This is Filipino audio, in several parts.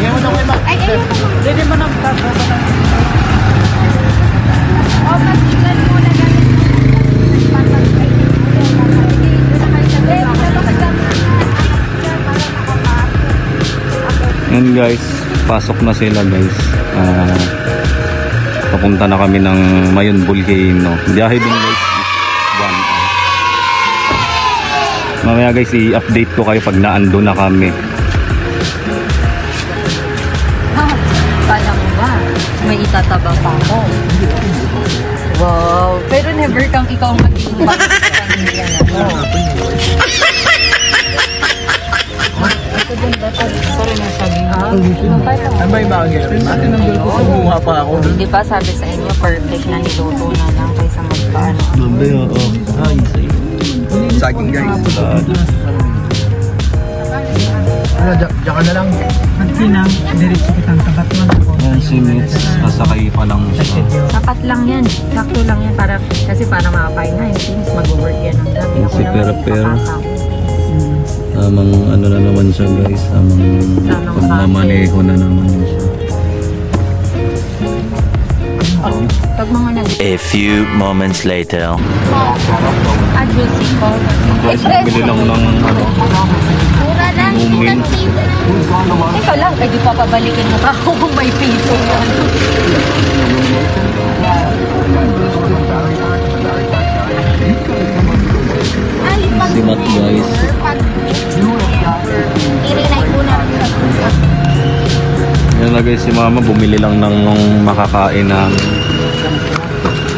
Ngayon mo na kayo mag... Ay, ayun naman. Hindi mo na magkakaroon. O, pasigan mo na natin. Yan guys, pasok na sila guys. Papunta na kami ng Mayon Volcano. Biyahe din guys is 1 hour. Mamaya guys, i-update ko kayo pag naando na kami. Kala mo ba? May itatabang pa ako. Wow. Pero never kang ikaw maging pamilya na mo. Sorry na sabi ha? Ano ba yung bagay? Bakit nandun ko sa bunga pa ako? Di ba sabi sa inyo, perfect na niluto na lang kaysa magpaano? Sabi oo. Saging guys. Diyan ka na lang. Magsinang, diretso kitang tabat mo. 11 minutes, kasakay pa lang siya. Sapat lang yan. Sakto lang yan. Kasi para makapahinga. Yung things mag-work yan. Ang gabi ako Si naman Pera-Pera. ipapasa. Tamang ano na naman siya guys. Tamang pagmamaneho na naman siya. Pag mga A few moments later. nag-adjusi ko. Guys, bili lang ng ano. Mura lang. Inumin. Ikaw lang. Pwede pa pabalikin mo pa ako kung may piso yan. Si Matt guys. I-renay ko na. Yan na guys, si mama bumili lang ng makakain na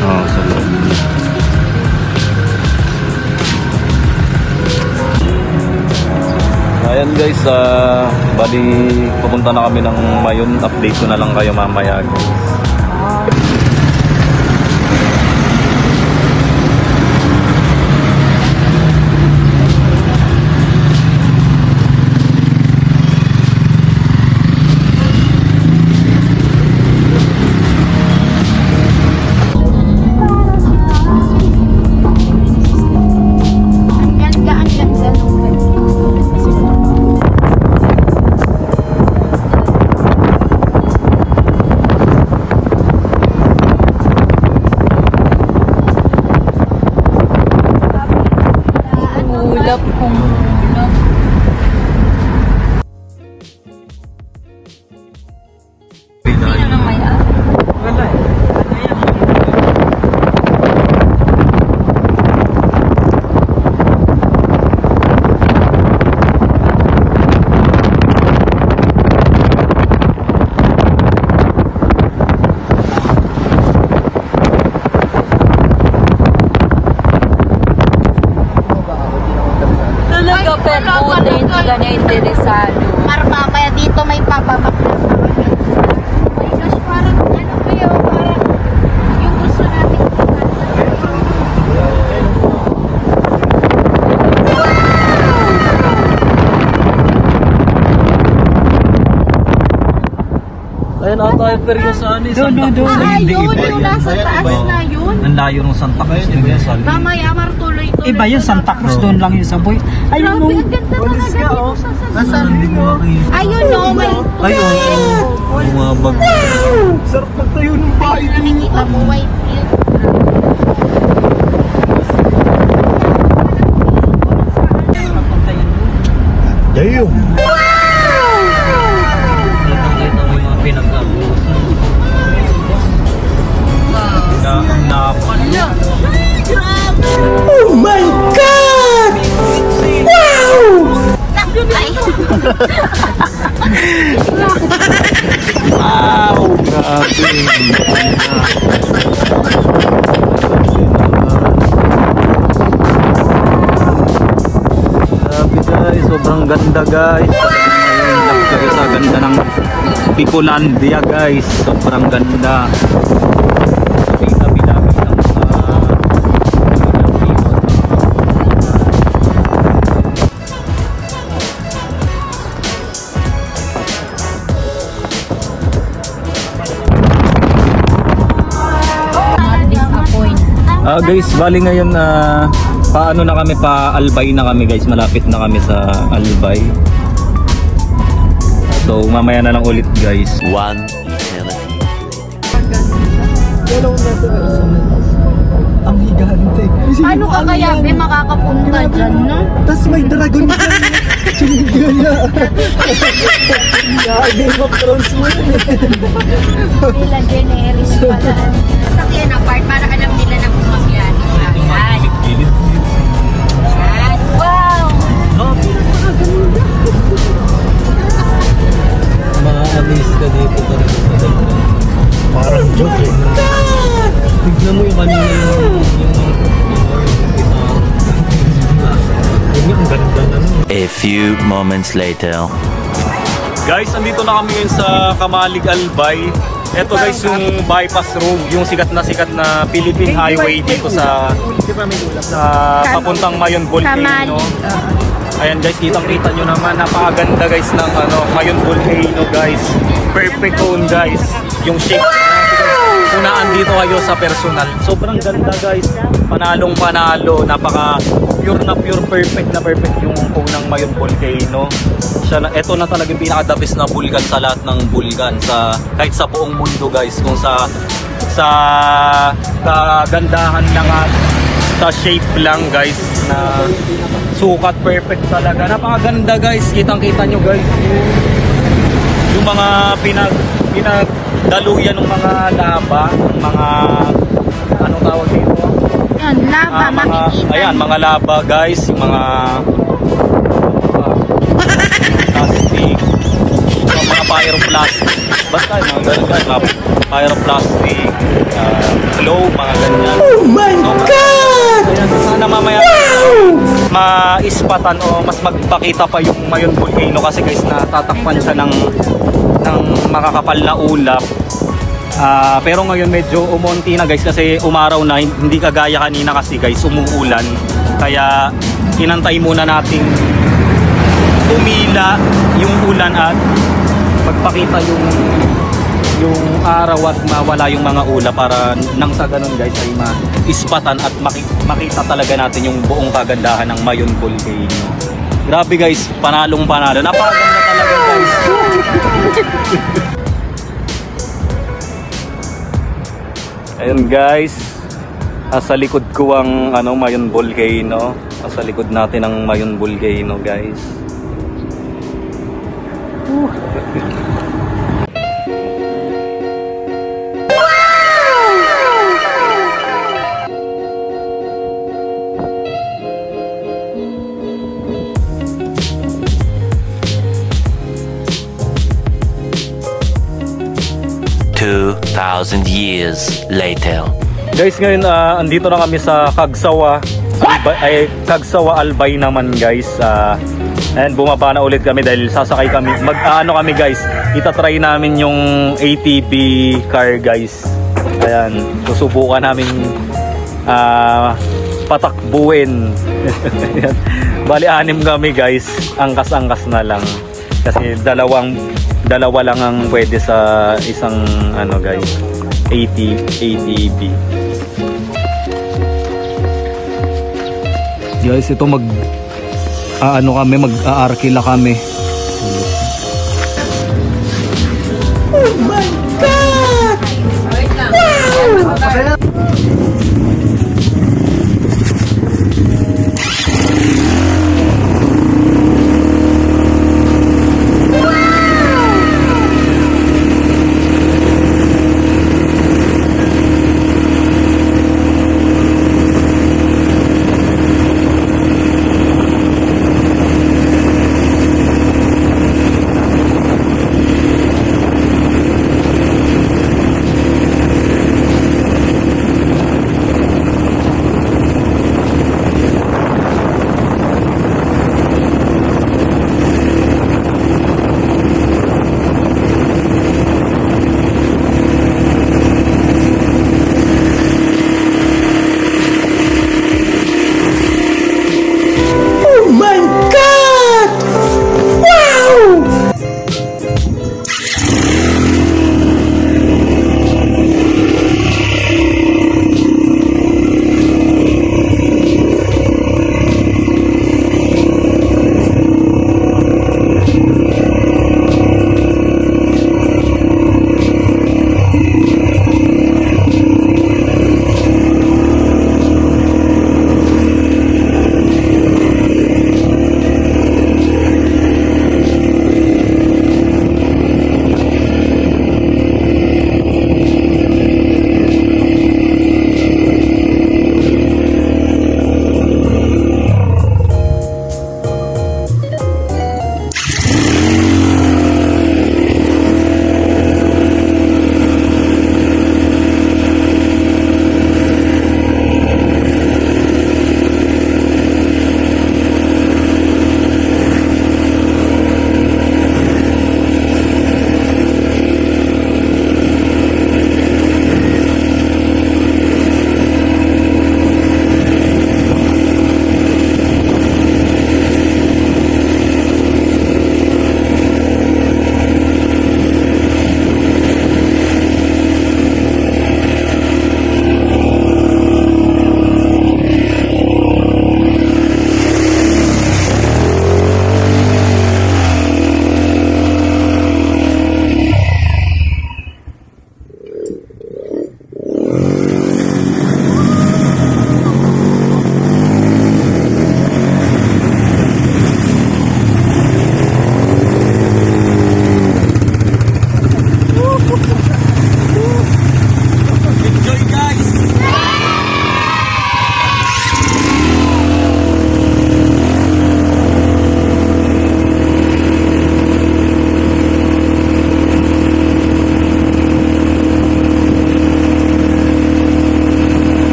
sa loob. Ayan guys, bali pupunta na kami ng Mayon. Update ko na lang kayo mamaya guys. Interesado. Marma, kaya dito may papabak na sa my gosh, parang ano kayo, parang yung gusto natin Ayun ata yung peryosan ni Santa Cruz. yun, yung nasa taas na yun. Ang layo ng Santa Cruz ni Rizal. Mamaya, martuloy-tuloy. Iba yung Santa Cruz, doon lang yung saboy. Ayun Grabe, ang ganda talaga dito sa Sasal. Ayun, no, may... Ayun, bumabag. Sarap magtayo ng bahay. Nakikita mo, white view. Damn! Kita mo yung mga pinag-abusan. Oh my God! Wow! Wow! Grabe! Grabe guys, sobrang ganda guys. Talagang sa ganda ng Picolandia guys. Sobrang ganda. Tabi-tabi lang sa guys, bali ngayon paano na kami, pa Albay na kami guys, malapit na kami sa Albay. So mamaya na lang ulit guys. One eternity. Ang higante. Paano ka kaya be makakapunta dyan, no? Tapos may dragon dyan. Sumigaya. Game of Thrones mo yun eh. Nila generis pala. Sakyan apart para alam nila na bumabiyan. Yan. Yan. Wow! Ma-amaze ka dito talaga sa ganda. Parang joke eh. Tignan mo yung kanina yung ganda na. A few moments later. Guys, andito na kami ngayon sa Kamalig Albay. Ito guys yung bypass road, yung sikat na Philippine Highway dito sa papuntang Mayon Volcano. Ayan guys, kitang-kita nyo naman, napakaganda guys ng Mayon Volcano guys. Perfect cone guys, yung shape. Unaan dito kayo sa personal. Sobrang ganda guys, panalong panalo, napaka pure na pure, perfect yung cone ng Mayon Volcano. Ito na talaga yung pinaka-the best na bulkan sa lahat ng bulkan kahit sa buong mundo guys, kung sa kagandahan lang at sa shape lang guys, na sukat perfect talaga, napakaganda guys. Kitang-kita nyo guys yung mga pinagdaluyan ng mga laba, ng mga anong tawag dito? Yan, lava, makikita. Ayan, mga laba guys, yung mga plastic, mga pyroplastic, basta yung mga ganun guys, mga pyroplastic, glow, mga ganyan. Oh my God! Ayan, sana mamaya maispatan o mas magpakita pa yung Mayon Volcano kasi guys natatakpan siya ng makakapal na ulap. Pero ngayon medyo umonti na guys kasi umaraw na, hindi kagaya kanina kasi guys umuulan. Kaya inantay muna nating tumila yung ulan at magpakita yung araw at mawala yung mga ulap para nang sa ganun guys ay maispatan at makita talaga natin yung buong kagandahan ng Mayon Volcano. Grabe guys, panalo, napakaganda talaga guys. Ayun guys, sa likod ko ang Mayon Volcano. Sa likod natin ang Mayon Volcano guys. 2,000 years later. Guys, ngayon andito na kami sa Kagsawa Albay naman guys. And bumaba na ulit kami dahil sasakay kami. Kami guys, itatry namin yung ATV car guys. Ayan, susubukan namin patakbuhin. Bali 6 kami guys, angkas-angkas na lang. Kasi dalawa lang ang pwede sa isang guys, ATV. Guys, ito mag-arkila kami. Oh my God! Wow!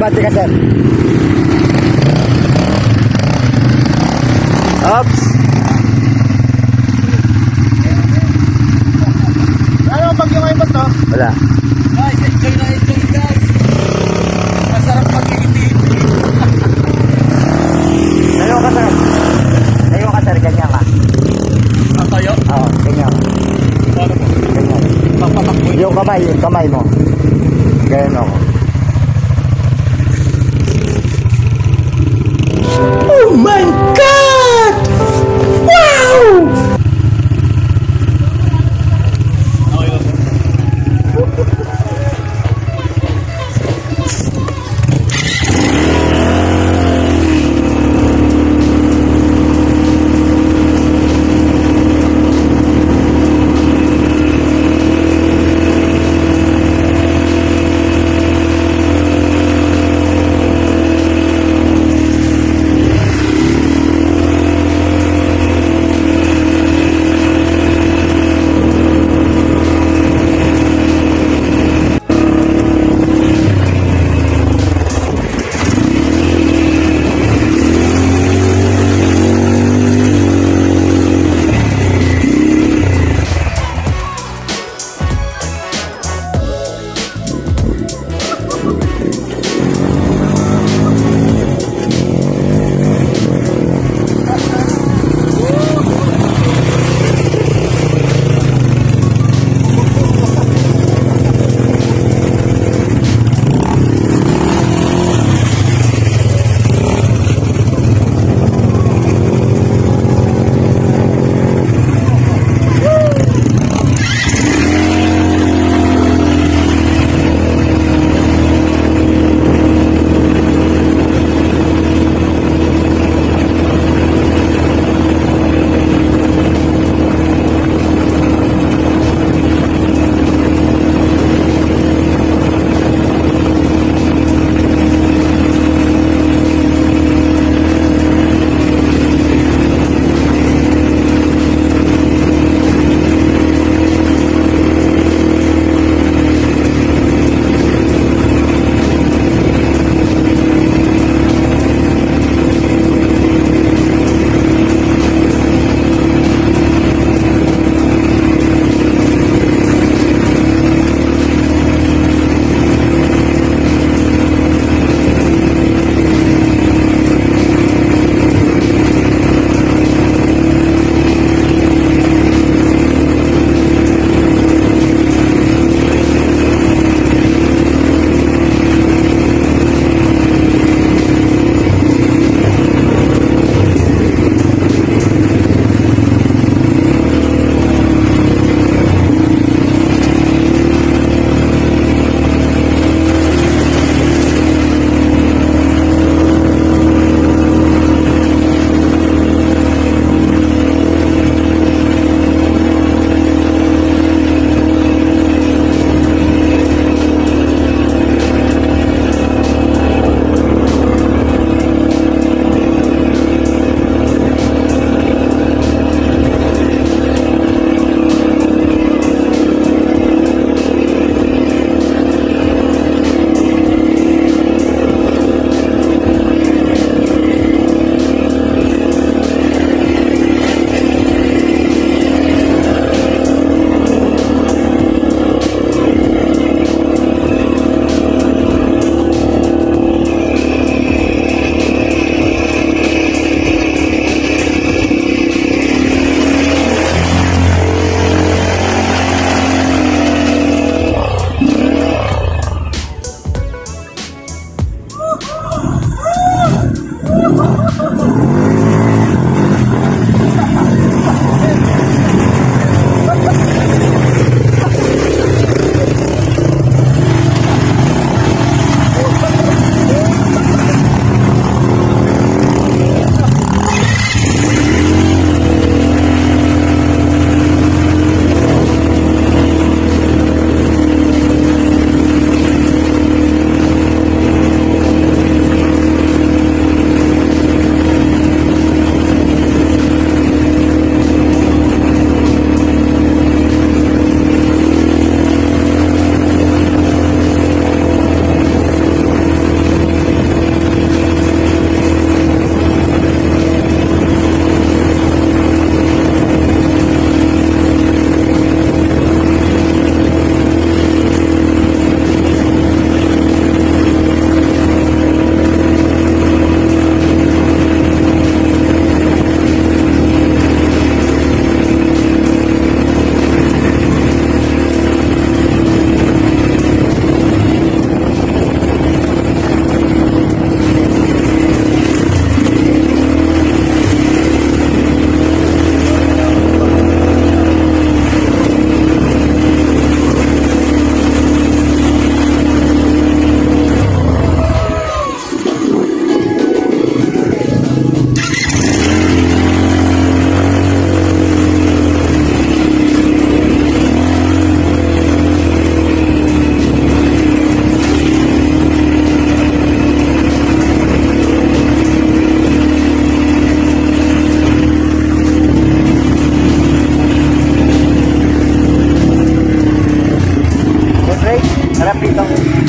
bati ka, sir. Oops. Ano pag yung iPad to? Wala. Guys, enjoy na enjoy guys. Masarap magiging. Tayo ka, sir. Tayo ka, sir. Ganyan ka. Ang tayo? Oo, ganyan ka. Paano mo? Ganyan. Papatakbo. Yung kamay mo. Ganyan ako. Oh my God! Wow! Okay lang.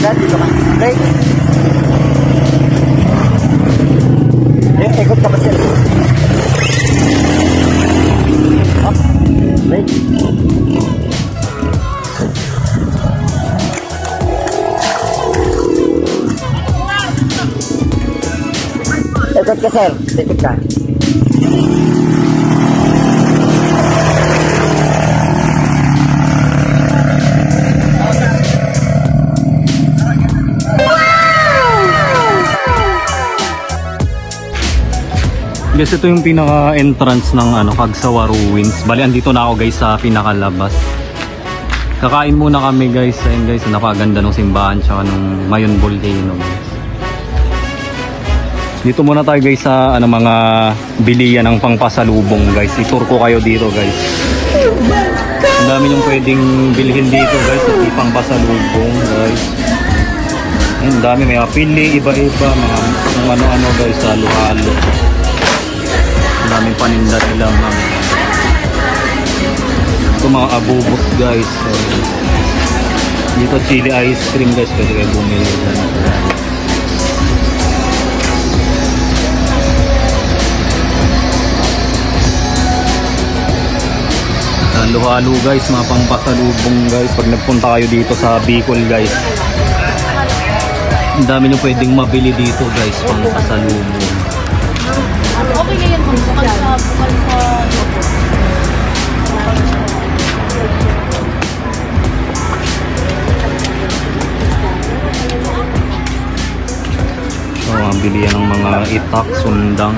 Sir, dito ka. Break. Ikot ka pa sir. Up. Break. Ikot ka sir. Ikot ka. Guys, ito yung pinaka-entrance ng Kagsawa Ruins. Bali, andito na ako guys sa pinakalabas. Kakain muna kami guys. Ayun guys, napakaganda ng simbahan tsaka ng Mayon Volcano. Dito muna tayo guys sa mga bilihan ng pangpasalubong guys. I-tour ko kayo dito guys. Ang dami yung pwedeng bilhin dito guys at pangpasalubong guys. Ang dami, may mga pili, iba-iba, mga ano-ano guys, halo-halo. Ang daming paninda nila ito mga abubot guys. Dito chili ice cream guys, pwede kayo bumili dyan. Halo-halo guys, mga pangpasalubong guys pag nagpunta kayo dito sa Bicol guys. Ang dami nyo pwedeng mabili dito guys, pangpasalubong. Okay na yan, bukal sa ang bilihan ng mga itak, sundang.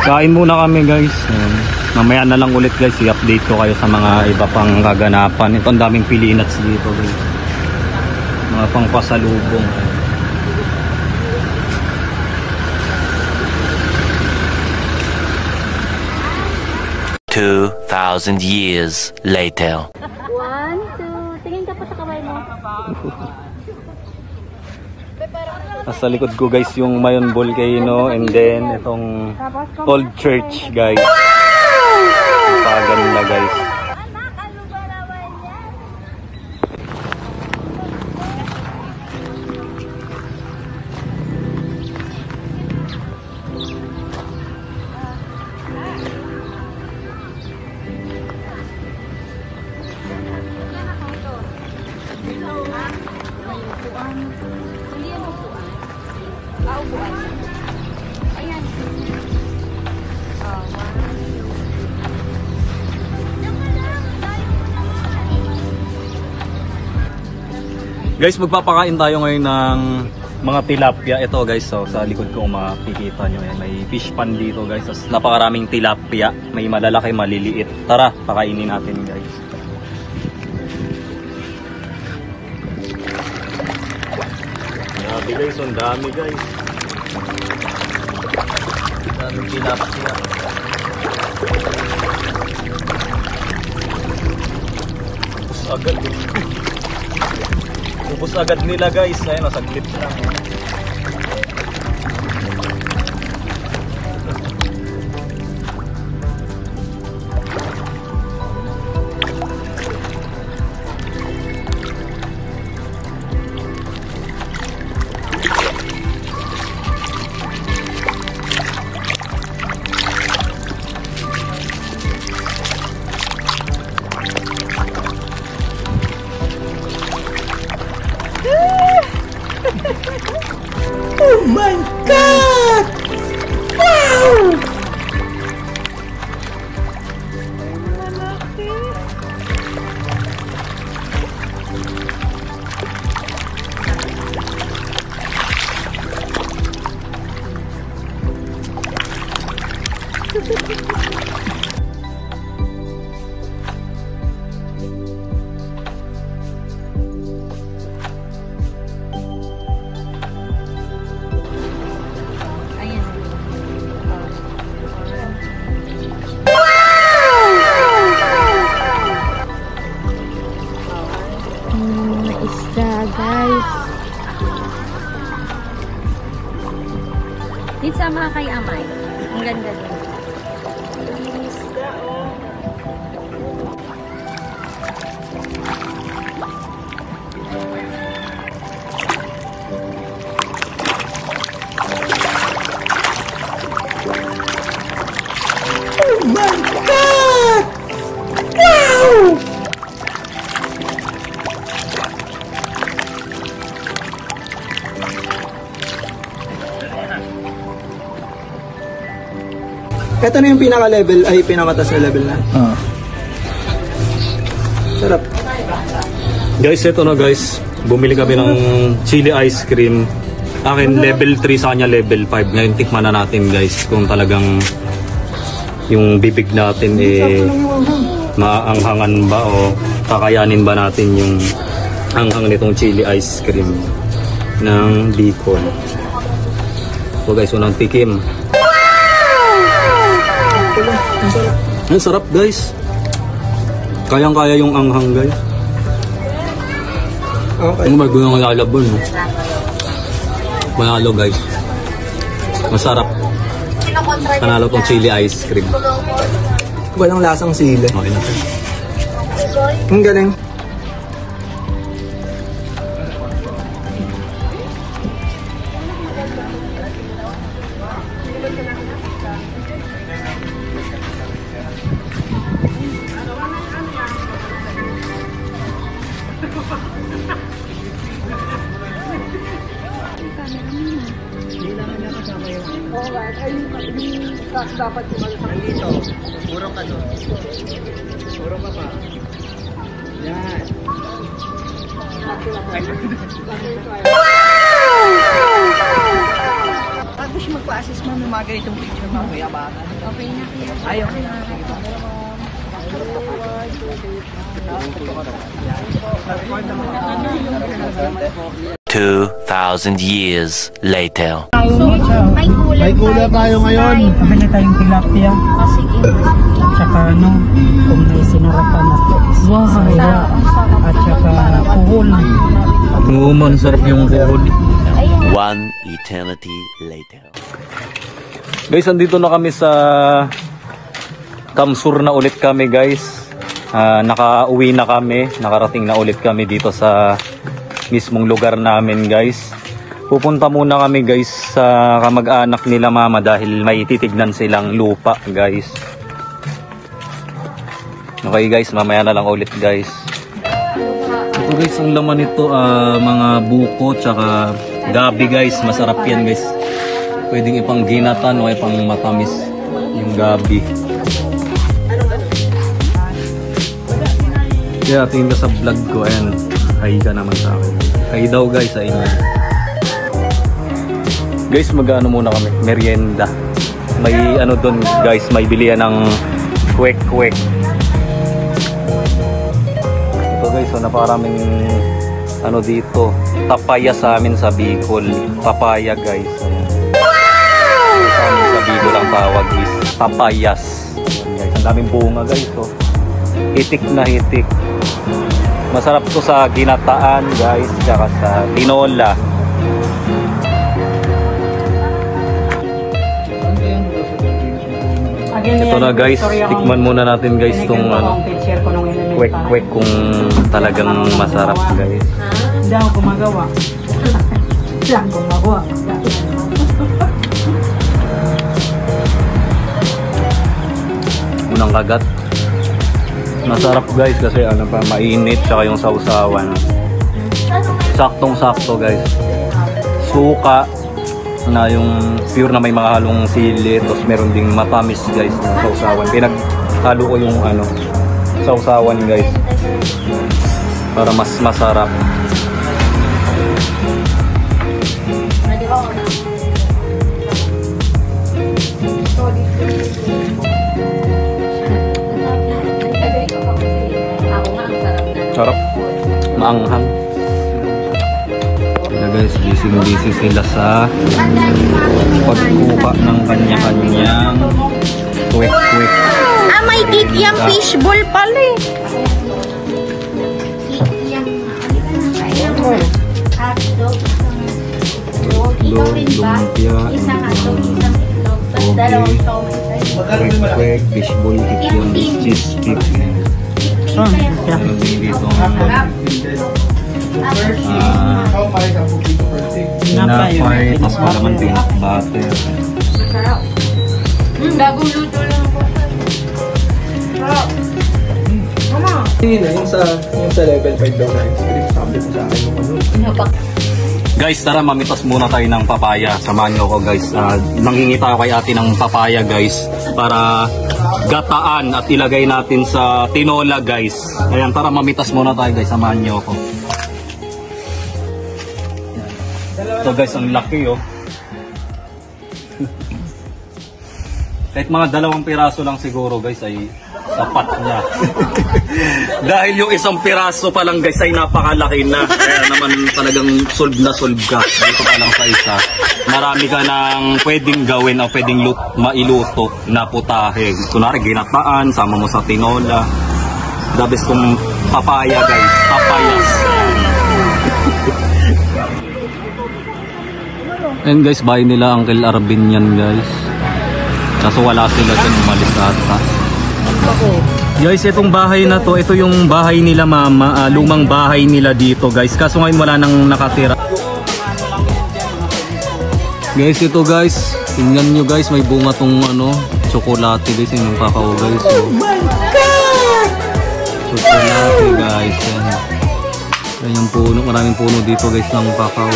Kain muna kami guys. Mamaya na lang ulit guys, i-update ko kayo sa mga iba pang kaganapan. Ito ang daming pilinats dito guys. Mga pangpasalubong. 2,000 years later. 1, 2, tingin ka pa sa kamay mo. Nasa likod ko guys yung Mayon Volcano and then itong old church guys. Napakaganda guys. Guys, magpapakain tayo ngayon ng mga tilapia. Ito guys, so, sa likod ko makikita nyo yan. May fish pan dito guys. So, napakaraming tilapia. May malalaki, maliliit. Tara, pakainin natin guys. Grabe guys, ang dami guys. Daming tilapia. Ubus agad. Ubus agad nila guys. Ayun, saglit lang. Mga isda, guys. Dito sama kay Amay. Ang ganda din. Ito na yung pinaka-level, ay pinakatas na level na. Sarap. Guys, ito na guys. Bumili kami ng chili ice cream. Akin level 3, sa kanya level 5. Ngayon tikman na natin guys kung talagang yung bibig natin maanghangan ba o kakayanin ba natin yung anghang nitong chili ice cream ng Bicol. So guys, unang tikim. Ang sarap guys. Kayang-kaya yung anghang guys. Okay. Ang magulong ang lalabon. No? Manalo guys. Masarap. Panalo tong chili ice cream. Walang lasang sili. Okay na. Ang galing. Dapat kumalasang dito. Puro ka doon. Puro ka pa. Yan. Bago siya magpa-assist mo, mga ganitong picture mo, kuya ba? Okay na kaya. Ayaw. 2,000 years later. May kulay. May kulay tayo ngayon. Pabili tayong tilapia. Oh, sige. Tsaka ano, kung may sinarapan na saya. At tsaka puhol. Man, sarap yung kuhol. One eternity later. Guys, andito na kami sa Kamsur na ulit kami guys. Nakauwi na kami. Nakarating na ulit kami dito sa mismong lugar namin guys. Pupunta muna kami guys sa kamag-anak nila mama dahil may titignan silang lupa guys. Okay guys, mamaya na lang ulit guys. Ito guys, ang laman nito mga buko tsaka gabi guys. Masarap yan guys. Pwedeng ipang ginatan o ipang matamis yung gabi. Kaya tingin ka sa vlog ko, ayan, hi ka naman sa akin. Hi daw guys sa inyo. Guys, mag-ano muna kami, merienda. May ano doon guys, may bilihan ng kwek-kwek. Ito guys, so naparaming ano dito, papaya sa amin sa Bicol. Papaya guys. Ayan. Sa amin sa Bicol ang tawag is papayas. Ayan, guys, ang daming bunga guys. So, hitik na hitik. Masarap to sa ginataan guys, tsaka sa tinola. Ito na guys, tikman muna natin guys itong ano, kwek-kwek kung talagang masarap guys. Hindi ako gumagawa. Hindi ako gumagawa. Unang kagat. Masarap guys kasi ano pa, mainit tsaka yung sausawan. Saktong-sakto guys. Suka na yung pure na may mga halong sili, tapos meron ding matamis guys na sausawan. Pinaghalo ko yung ano, sausawan guys para mas masarap. Sarap. Maanghang. Kaya guys, busy sila sa pagkuha ng kanya-kanyang kwek-kwek. May gig yung fishball pala eh. lumpia, Isang atong, isang itlog. Tapos Okay. dalawang tomat. kwek, fishball, kikiam, cheese stick. Meron din dito ang tinapay, tapos malaman peanut butter. Bagong luto lang po. Yung sa level 5 daw na script, sabi ko sa akin yung ano. Guys, tara mamitas muna tayo ng papaya. Samahan nyo ko guys. Nanghingi tayo kay ate ng papaya guys para gataan at ilagay natin sa tinola guys. Ayan, tara mamitas muna tayo guys. Samahan nyo ako. Ito guys, ang laki oh. Kahit mga 2 piraso lang siguro guys ay sapat niya. Dahil yung isang piraso pa lang guys ay napakalaki na. Kaya naman talagang solve na solve ka. Dito pa lang sa isa. Marami ka nang pwedeng gawin o pwedeng mailuto na putahe. Kunwari ginataan, sama mo sa tinola. The best kong papaya guys. Papayas. And guys, bahay nila Uncle Arvin yan guys. Kaso wala sila dyan, umalis ata. Guys, itong bahay na to, ito yung bahay nila mama, lumang bahay nila dito guys. Kaso ngayon wala nang nakatira. Guys, ito guys, tingnan nyo guys, may bunga tong ano, tsokolate guys, yung kakao guys. Oh my God! Tsokolate guys, yan. Yan yung puno, maraming puno dito guys ng kakao.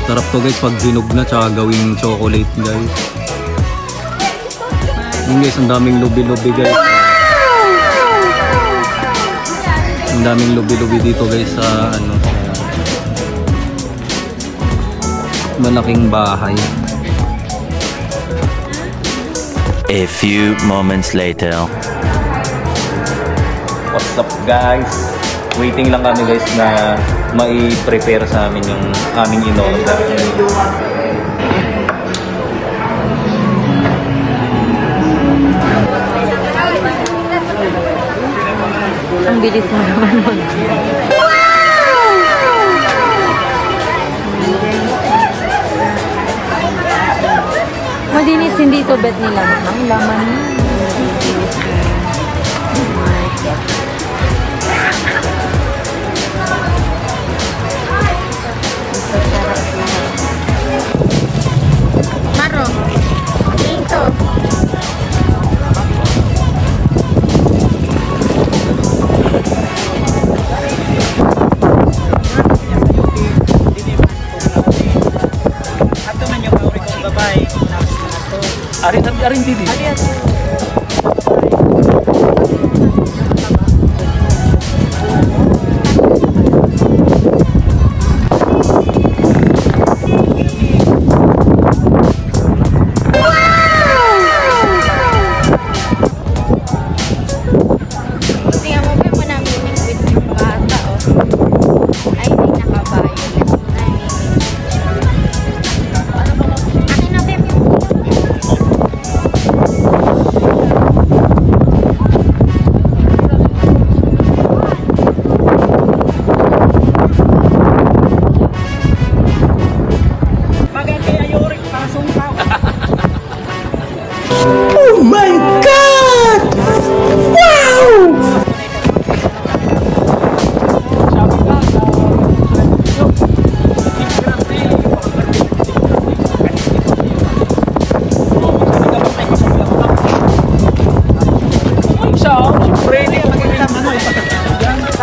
Sarap to guys pag hinog na tsaka gawing chocolate guys. Yun guys, ang daming lubi-lubi guys. Ang daming lubi-lubi dito guys sa ano, sa malaking bahay. A few moments later. What's up guys? Waiting lang kami guys na mai-prepare sa amin yung aming in-order. Ang bilis mo naman mag Madinis, hindi ito bet nila ng laman. Maro. Dito. Ato man yung kauri kong babae. Arin didi. Tingnan mo ba mo namin with yung bata, oh. Ay, hindi naka-violet. Akin na, Bem, yung Bagay kay Ayori, pasong tao.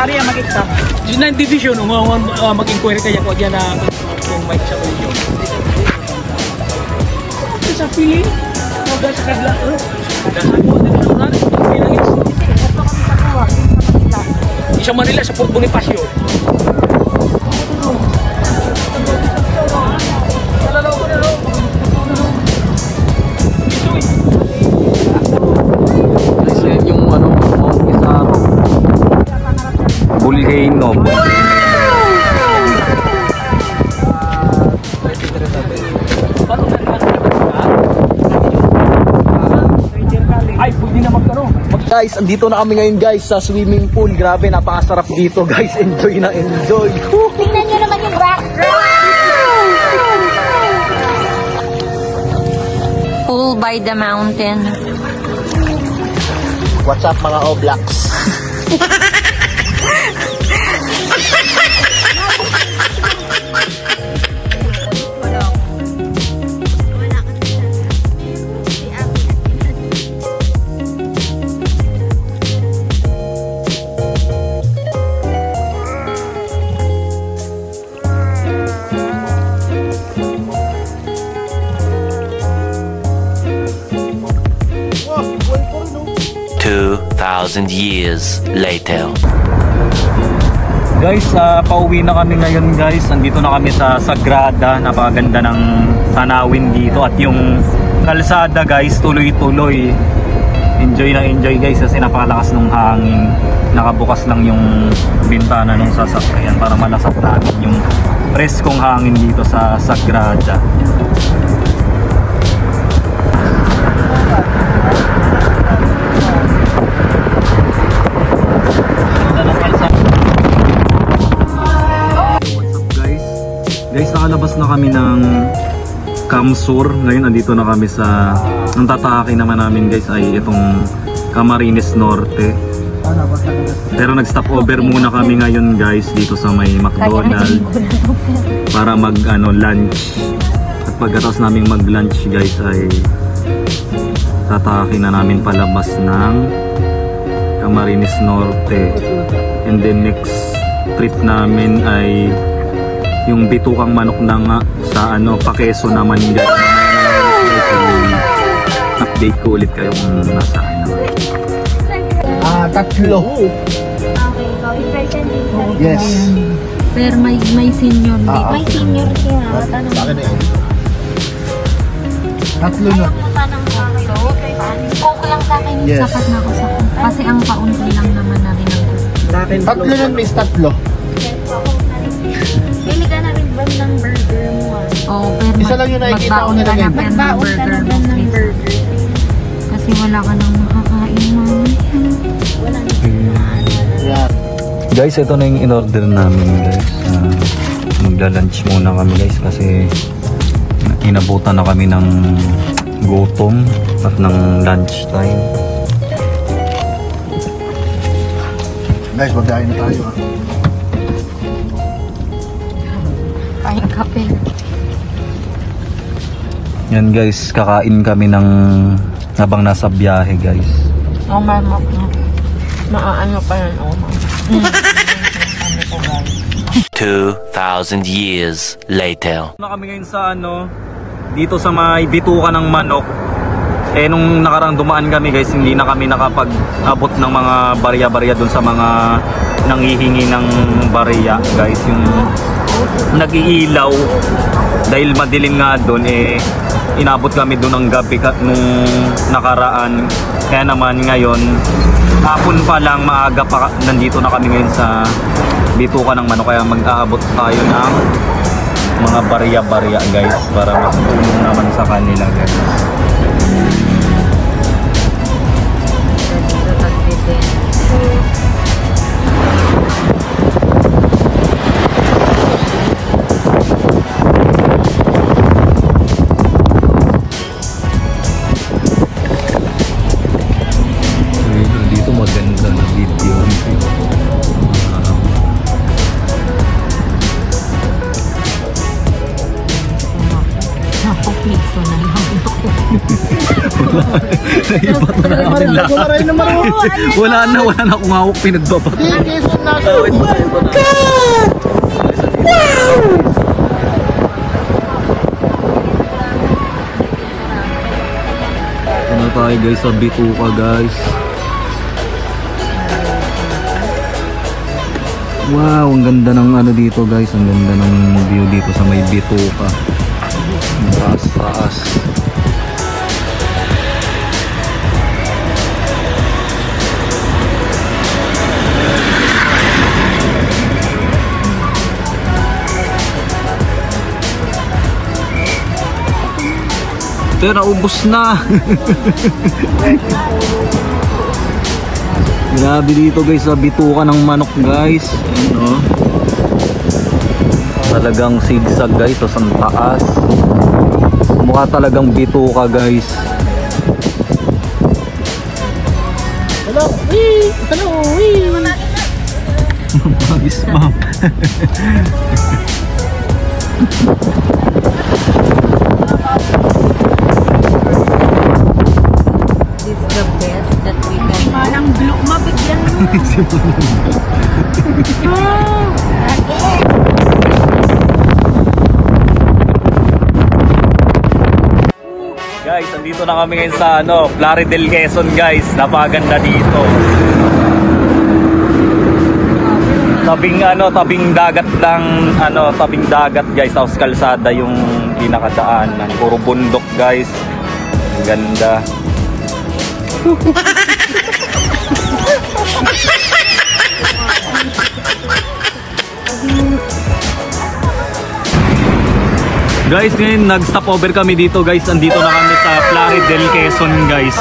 Sari yang magigta. Diyan division mag-inquiry kaya ko diyan na kung may siya ko. Sa pili, magda sa kadla. Isang Manila sa Port Bonifacio. Guys, yan yung ano, Isaro. Volcano. Ay, pwede na magkaroon. Guys, andito na kami ngayon guys sa swimming pool. Grabe, napakasarap dito guys. Enjoy na enjoy. Tingnan nyo naman yung rock. Pool by the mountain. What's up mga Oblaks? Years later. Guys, pauwi na kami ngayon guys. Andito na kami sa Sagrada. Napakaganda ng tanawin dito. At yung kalsada guys, tuloy-tuloy. Enjoy na enjoy guys kasi napakalakas ng hangin. Nakabukas lang yung bintana ng sasakyan para malasap natin yung preskong hangin dito sa Sagrada. Guys, nakalabas na kami ng Camsur. Ngayon, andito na kami sa... Ang tatake naman namin guys ay itong Camarines Norte. Pero nag-stop over muna kami ngayon guys dito sa may McDonald's para lunch. At pagkatapos namin mag-lunch guys ay tatake na namin palabas ng Camarines Norte. And then next trip namin ay yung bitukang manok na sa Paqueso naman guys. Update ko ulit kayo kung nasaan naman. 3. Yes. Pero may senior. May senior siya. Tanong. Bakit na yan? 3 na. Coke lang sa akin. Yes. Sapat na ako sa kasi ang paunti lang naman na rin ang 3 nun, miss, 3. Bili ka na rin ba ng burger mo? Oo, pero Isa lang yung nakikita ko nila ngayon. Magbaon ka na ba ng burger? Kasi wala ka nang makakain mamaya. Wala na. Yeah. Guys, ito na yung in-order namin guys. Magla-lunch muna kami guys kasi inabutan na kami ng gutom at ng lunch time. Guys, magkain na tayo ha. Kain kape. Yan guys, kakain kami ng habang nasa biyahe guys. Oh, maaano pa yan. Oh, 2,000 years later. Na kami ngayon sa dito sa may bituka ng manok. Nung nakarang dumaan kami guys, hindi na kami nakapag-abot ng mga barya-barya dun sa mga nanghihingi ng barya guys. Yung nag-iilaw dahil madilim nga dun inabot kami dun ng gabi nung nakaraan. Kaya naman ngayon hapon pa lang, maaga pa, nandito na kami ngayon sa bituka ng manok. Kaya mag-aabot tayo ng mga barya-barya guys para makatulong naman sa kanila guys. Dito maganda na video. Piso na lang ako. Wala na akong hawak, pinagbabat. Oh my God! Wow! Ano tayo guys sa bituka guys. Wow, ang ganda ng dito guys. Ang ganda ng view dito sa may bituka. Taas. Pero naubos na. Grabe dito guys sa bituka ng manok guys. No? Talagang zigzag guys, tapos ang taas. Mukha talagang bituka guys. Hello, wee! Hello, wee! Magis ma'am. This is the best that we can. Manang blue, mabigyan mo. Guys, andito na kami ngayon sa Plaridel, Quezon guys. Napakaganda dito. Tabing dagat lang, tabing dagat guys. Tapos kalsada yung pinakadaanan. Puro bundok guys. Ang ganda. Guys, ngayon nag-stop over kami dito guys. Andito na kami sa Plaridel, Quezon guys.